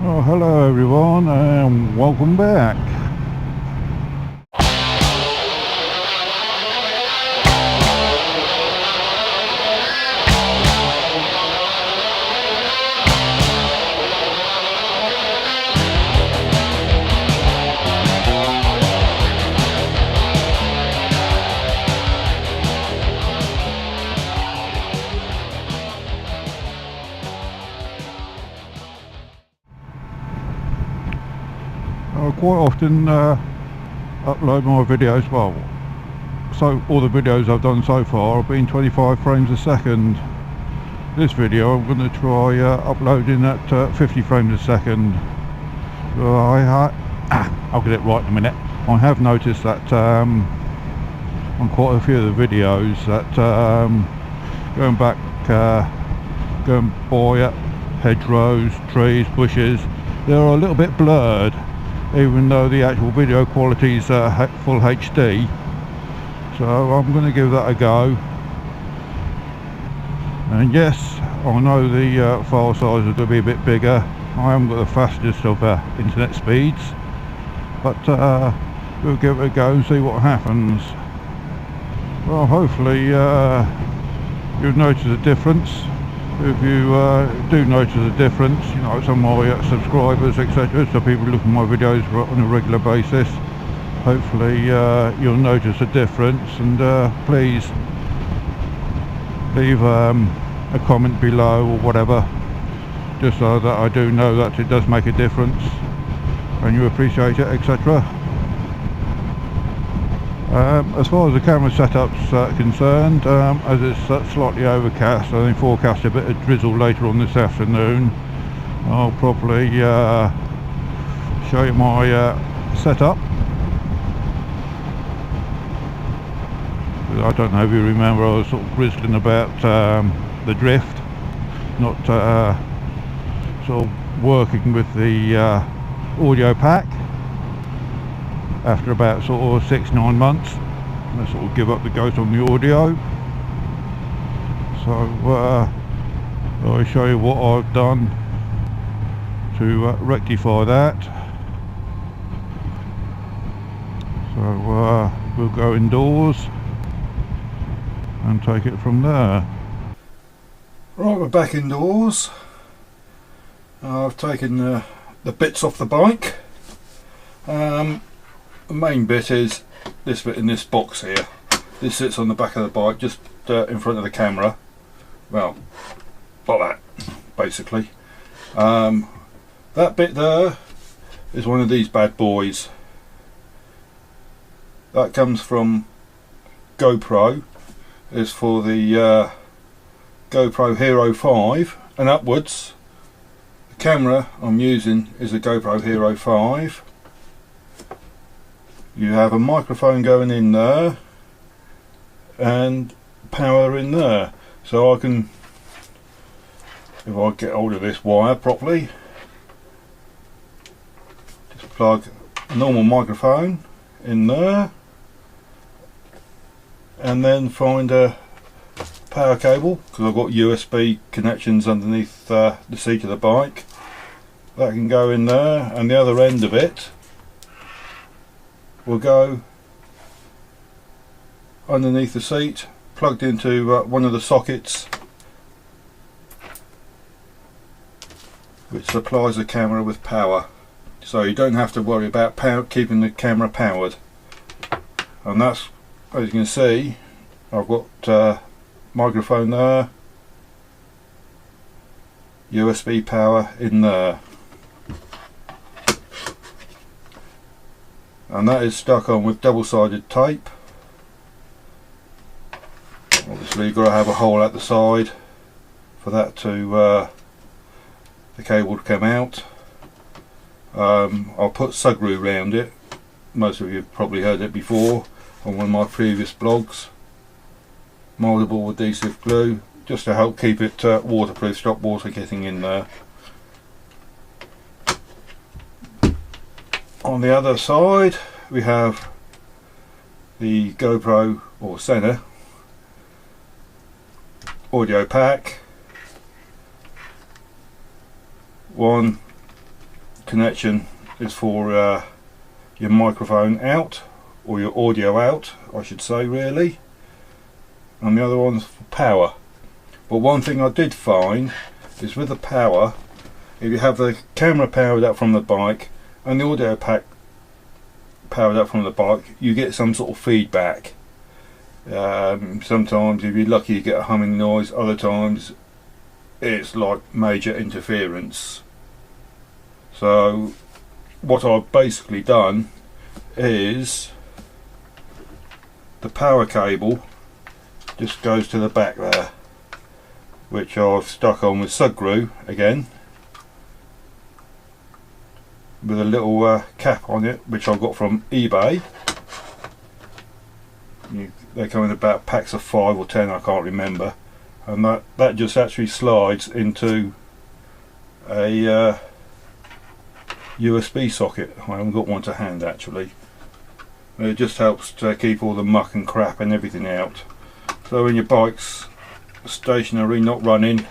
Oh, hello everyone and welcome back. I quite often upload my videos, well, so all the videos I've done so far have been 25 frames a second. This video I'm going to try uploading at 50 frames a second. I'll get it right in a minute. I have noticed that on quite a few of the videos that going by hedgerows, trees, bushes, they're a little bit blurred, even though the actual video quality is full HD. So I'm going to give that a go. And yes, I know the file size is going to be a bit bigger. I haven't got the fastest of internet speeds, but we'll give it a go and see what happens. Well, hopefully you'll notice a difference. If you do notice a difference, you know, some of my subscribers, etc., so people look at my videos on a regular basis, hopefully you'll notice a difference, and please leave a comment below or whatever, just so that I do know that it does make a difference and you appreciate it, etc. As far as the camera setup's concerned, as it's slightly overcast, I think forecast a bit of drizzle later on this afternoon, I'll probably show you my setup. I don't know if you remember, I was sort of grizzling about the drift, not sort of working with the audio pack. After about sort of 6-9 months, I sort of give up the ghost on the audio. So I'll show you what I've done to rectify that. So we'll go indoors and take it from there. Right, we're back indoors. I've taken the bits off the bike. The main bit is this bit in this box here. This sits on the back of the bike, just in front of the camera. Well, like that, basically. That bit there is one of these bad boys. That comes from GoPro. It's for the GoPro Hero 5 and upwards. The camera I'm using is a GoPro Hero 5. You have a microphone going in there and power in there, so I can, if I get hold of this wire properly, just plug a normal microphone in there and then find a power cable, because I've got USB connections underneath the seat of the bike. That can go in there, and the other end of it will go underneath the seat, plugged into one of the sockets which supplies the camera with power, so you don't have to worry about keeping the camera powered. And that's, as you can see, I've got microphone there, USB power in there, and that is stuck on with double-sided tape. Obviously you've got to have a hole at the side for that to the cable to come out. I'll put Sugru around it. Most of you have probably heard it before on one of my previous blogs. Moldable adhesive glue, just to help keep it waterproof, stop water getting in there. On the other side we have the GoPro or Sena audio pack, one connection is for your microphone out, or your audio out I should say really, and the other one's for power. But one thing I did find is with the power, if you have the camera powered up from the bike and the audio pack powered up from the bike, you get some sort of feedback. Sometimes if you're lucky you get a humming noise, other times it's like major interference. So what I've basically done is the power cable just goes to the back there, which I've stuck on with subglue again, with a little cap on it, which I got from eBay. They come in about packs of 5 or 10, I can't remember, and that just actually slides into a USB socket. I haven't got one to hand actually. It just helps to keep all the muck and crap and everything out. So when your bike's stationary, not running,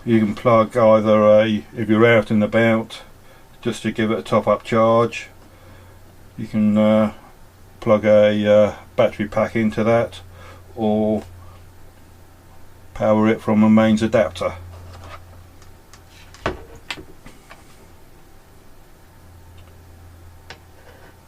you can plug either if you're out and about, just to give it a top-up charge, you can plug a battery pack into that, or power it from a mains adapter.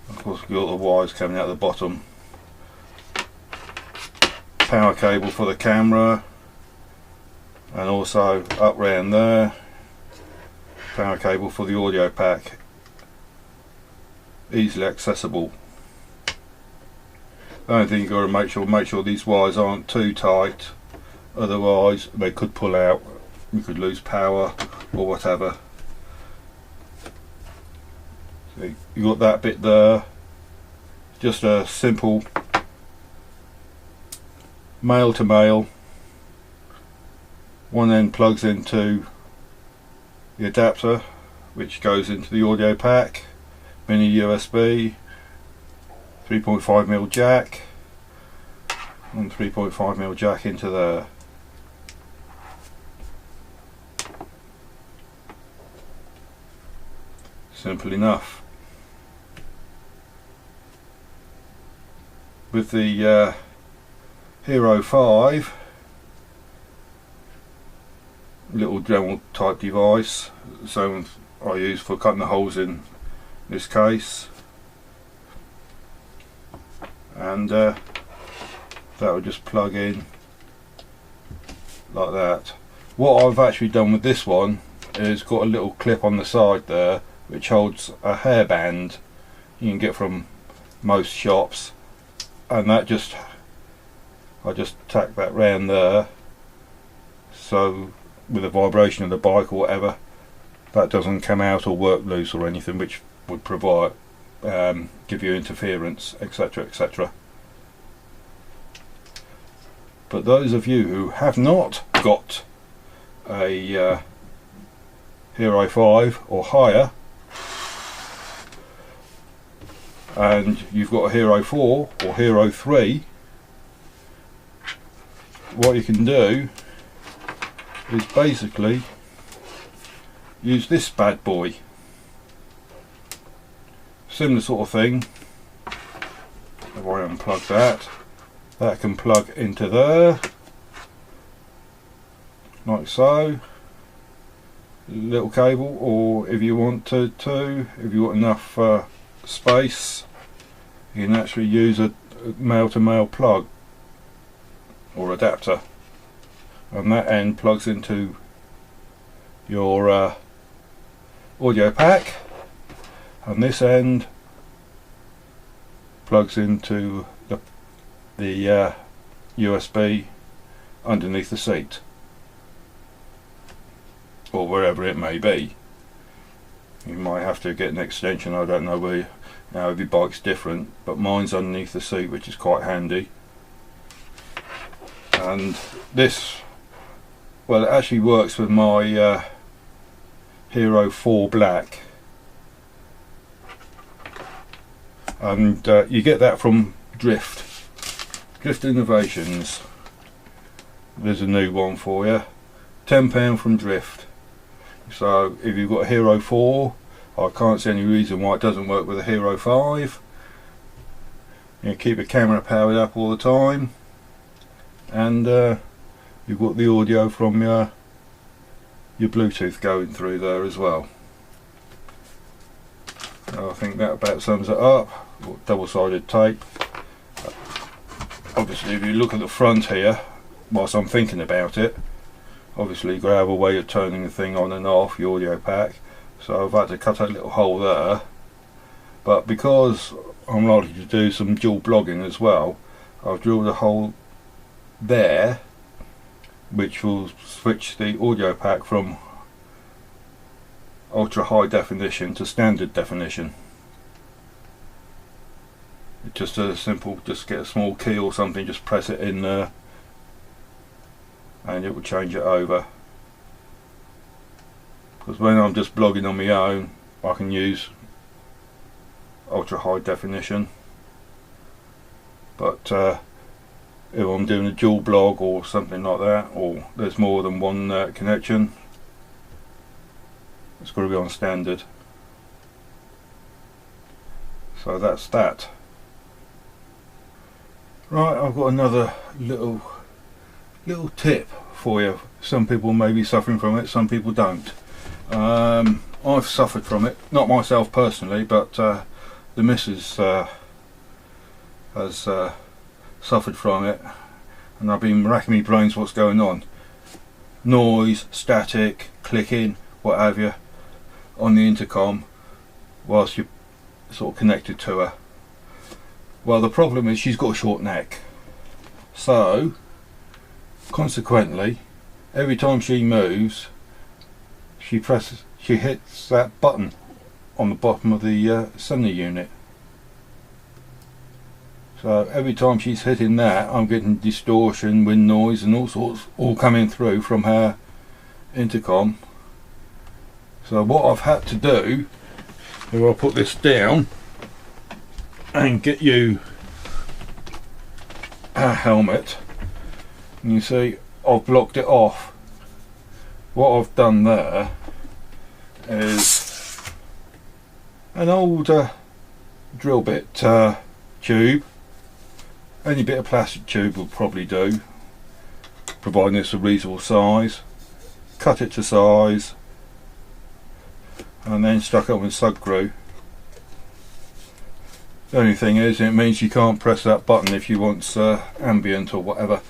Of course you've got the wires coming out the bottom. Power cable for the camera, and also up round there, power cable for the audio pack, easily accessible. The only thing you've got to make sure these wires aren't too tight, otherwise they could pull out, you could lose power or whatever. So you got that bit there, just a simple male to male. One end plugs into the adapter, which goes into the audio pack, mini USB, 3.5mm jack, and 3.5mm jack into there. Simple enough. With the Hero 5, little Dremel type device, so I use for cutting the holes in this case, and that will just plug in like that. What I've actually done with this one is got a little clip on the side there which holds a hairband you can get from most shops, and that just, I just tack that round there, so with the vibration of the bike or whatever, that doesn't come out or work loose or anything which would provide give you interference, etc, etc. But those of you who have not got a Hero 5 or higher, and you've got a Hero 4 or Hero 3, what you can do is basically use this bad boy. Similar sort of thing. If I unplug that, that can plug into there, like so. Little cable, or if you want to, if you want enough space, you can actually use a male to male plug or adapter, and that end plugs into your audio pack, and this end plugs into the USB underneath the seat, or wherever it may be. You might have to get an extension, I don't know where you, now every bike's different, but mine's underneath the seat, which is quite handy. And this, well, it actually works with my Hero 4 Black, and you get that from Drift Innovations. There's a new one for you, £10 from Drift. So if you've got a Hero 4 I can't see any reason why it doesn't work with a Hero 5. You keep the camera powered up all the time, and you've got the audio from your Bluetooth going through there as well. So I think that about sums it up. Double-sided tape. Obviously, if you look at the front here, whilst I'm thinking about it, obviously you've got to have a way of turning the thing on and off, your audio pack. So I've had to cut a little hole there, but because I'm likely to do some dual blogging as well, I've drilled a hole there which will switch the audio pack from ultra high definition to standard definition. It's just a simple, just get a small key or something, just press it in there and it will change it over. Because when I'm just blogging on my own, I can use ultra high definition, but if I'm doing a dual blog or something like that, or there's more than one connection, it's got to be on standard. So that's that. Right, I've got another little tip for you. Some people may be suffering from it, some people don't. I've suffered from it, not myself personally, but the missus has suffered from it, and I've been racking my brains what's going on. Noise, static, clicking, what have you, on the intercom whilst you're sort of connected to her. Well, the problem is she's got a short neck, so consequently every time she moves, she hits that button on the bottom of the center unit. So every time she's hitting that, I'm getting distortion, wind noise and all sorts all coming through from her intercom. So what I've had to do is I'll put this down and get you a helmet, and you see I've blocked it off. What I've done there is an old drill bit tube. Any bit of plastic tube will probably do, providing it's a reasonable size. Cut it to size and then stuck it with sug glue. The only thing is, it means you can't press that button if you want ambient or whatever,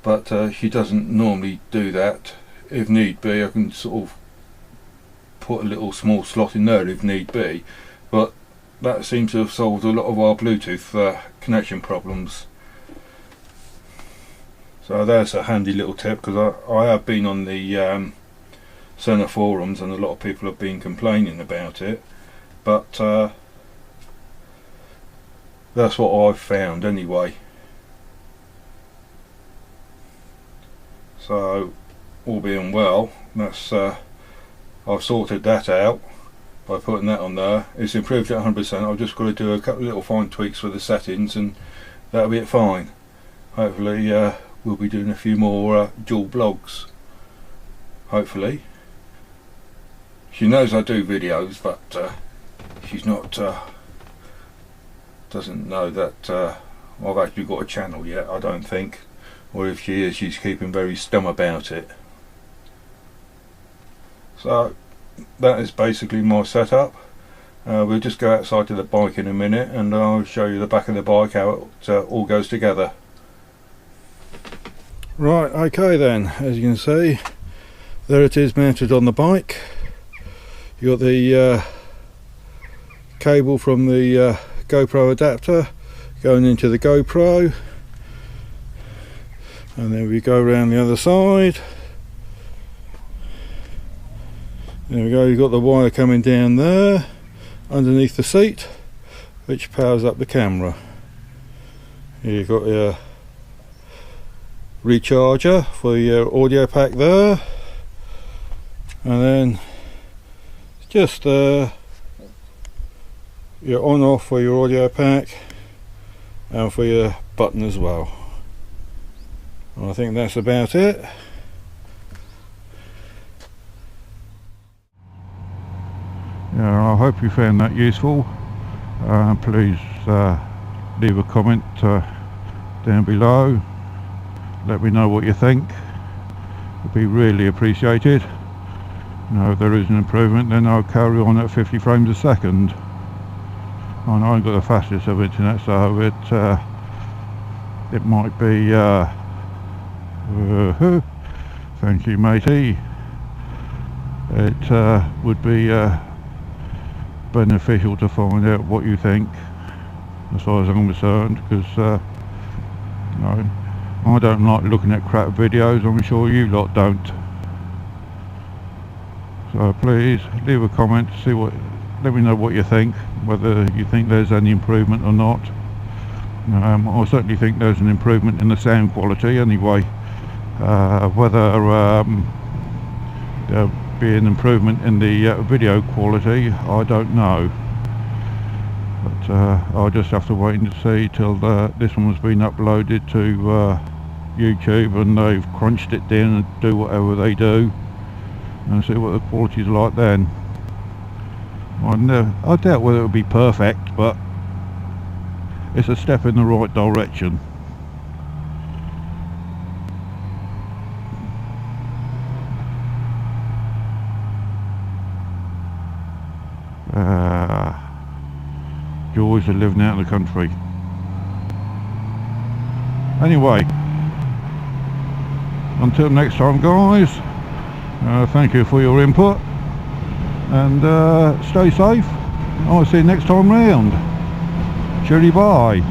but she doesn't normally do that. If need be, I can sort of put a little small slot in there if need be, but that seems to have solved a lot of our Bluetooth connection problems. So that's a handy little tip, because I have been on the Sena forums and a lot of people have been complaining about it, but that's what I've found anyway. So all being well, that's I've sorted that out by putting that on there. It's improved at 100%. I've just got to do a couple of little fine tweaks for the settings and that'll be it fine. Hopefully we'll be doing a few more dual blogs, hopefully. She knows I do videos, but she's not doesn't know that I've actually got a channel yet, I don't think, or if she is, she's keeping very stum about it. So that is basically my setup. We'll just go outside to the bike in a minute and I'll show you the back of the bike, how it all goes together. Right, okay then, as you can see, there it is mounted on the bike. You got the cable from the GoPro adapter going into the GoPro, and then we go around the other side. There we go, you've got the wire coming down there underneath the seat, which powers up the camera. Here you've got your recharger for your audio pack there, and then just your on off for your audio pack and for your button as well. I think that's about it. Yeah, I hope you found that useful. Please leave a comment down below. Let me know what you think. It'd be really appreciated. If there is an improvement, then I'll carry on at 50 frames a second. I know I ain't got the fastest of internet, so it might be thank you, matey. It would be beneficial to find out what you think, as far as I'm concerned, because I don't like looking at crap videos. I'm sure you lot don't. So please leave a comment, let me know what you think, whether you think there's any improvement or not. I certainly think there's an improvement in the sound quality anyway. Whether there'll be an improvement in the video quality, I don't know. But I'll just have to wait and see till this one has been uploaded to YouTube and they've crunched it down and do whatever they do, and see what the quality's like then. I doubt whether it will be perfect, but it's a step in the right direction. Joys of living out in the country. Anyway, until next time guys, thank you for your input, and stay safe. I'll see you next time round. Cheery bye.